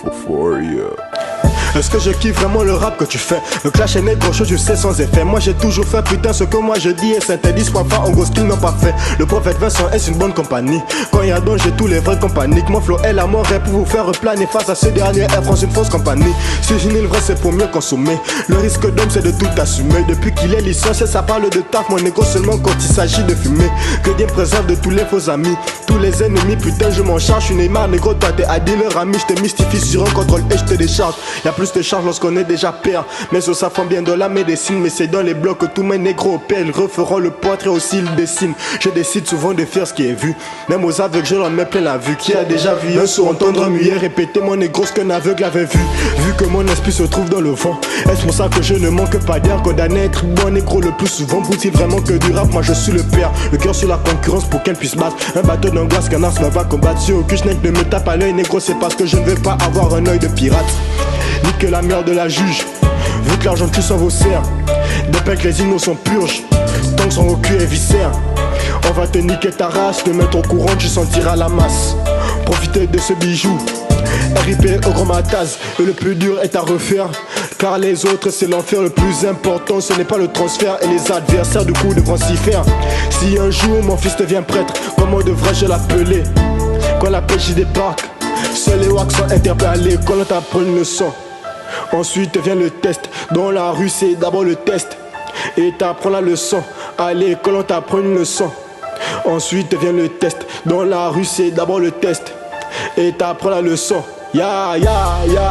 Euphoria. Est-ce que je kiffe vraiment le rap que tu fais? Le clash est net, gros chose, je sais sans effet. Moi j'ai toujours fait putain ce que moi je dis et s'interdisent parfois en gros ce qu'ils n'ont pas fait. Le prophète Vincent est une bonne compagnie. Quand il y a donc j'ai tous les vrais compagniques. Mon flow est la mort est pour vous faire planer face à ce dernier Air France une fausse compagnie. Si je le vrai c'est pour mieux consommer. Le risque d'homme c'est de tout assumer. Depuis qu'il est licencié ça parle de taf mon négro seulement quand il s'agit de fumer. Que Dieu me préserve de tous les faux amis. Tous les ennemis putain je m'en charge. Je suis Neymar négro toi t'es Adi leur ami. Je te mystifie sur un contrôle et je te décharge. Y'a plus de charge lorsqu'on est déjà père. Mais ça font bien de la médecine. Mais c'est dans les blocs que tous mes négros opèrent. Ils referont le portrait aussi ils dessinent. Je décide souvent de faire ce qui est vu. Même aux aveugles je leur mets plein la vue. Qui a déjà vu un sourd entendre un muet répéter mon négro ce qu'un aveugle avait vu. Vu que mon esprit se trouve dans le vent. Est-ce pour ça que je ne manque pas d'air? Condamné à être bon négro le plus souvent. Faut-il vraiment que du rap? Moi je suis le père. Le cœur sur la concurrence pour qu'elle puisse battre. Un bateau d'angoisse qu'un ars me va combattre. Si aucun schneck ne me tape à l'œil négro c'est parce que je ne veux pas avoir un œil de pirate. Nique la merde de la juge. Vu que l'argent tue sans vos serres. Depuis que les innocents purgent. Tant que son cul est viscère. On va te niquer ta race. Te mettre au courant tu sentiras la masse. Profitez de ce bijou. RIP au grand mataz. Et le plus dur est à refaire. Car les autres c'est l'enfer. Le plus important ce n'est pas le transfert. Et les adversaires du coup devront s'y faire. Si un jour mon fils devient prêtre, comment devrais-je l'appeler? Quand la pêche y débarque, seuls les wax sont interpellés. Quand on t'apprend une leçon, ensuite vient le test. Dans la rue c'est d'abord le test. Et t'apprends la leçon. À l'école on t'apprend une leçon. Ensuite vient le test. Dans la rue c'est d'abord le test. Et t'apprends la leçon. Ya ya ya.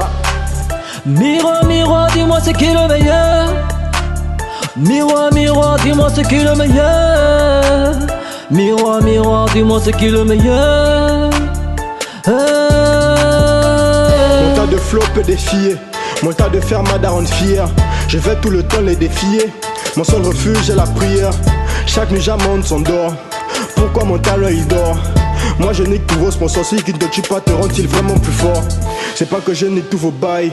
Miroir, miroir, dis-moi c'est qui le meilleur. Miroir, miroir, dis-moi c'est qui le meilleur. Miroir, miroir, dis-moi c'est qui le meilleur. Mon tas de flow peut défier. Mon tas de faire ma daronne fière. Je vais tout le temps les défier. Mon seul refuge est la prière. Chaque nuit j'amende son d'or. Pourquoi mon talent il dort? Moi je nique tous vos sponsors. Si qui ne te tuent pas te rendent-ils vraiment plus fort? C'est pas que je nique tous vos bails.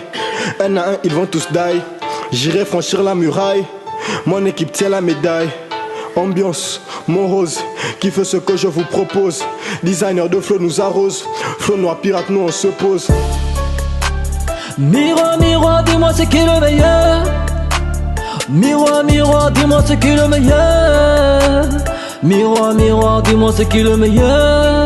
Un à un ils vont tous die. J'irai franchir la muraille. Mon équipe tient la médaille. Ambiance, mon rose, qui fait ce que je vous propose. Designer de flow nous arrose. Flow noir pirate nous on se pose. Miroir, miroir, dis-moi c'est qui le meilleur. Miroir, miroir, dis-moi c'est qui le meilleur. Miroir, miroir, dis-moi c'est qui le meilleur.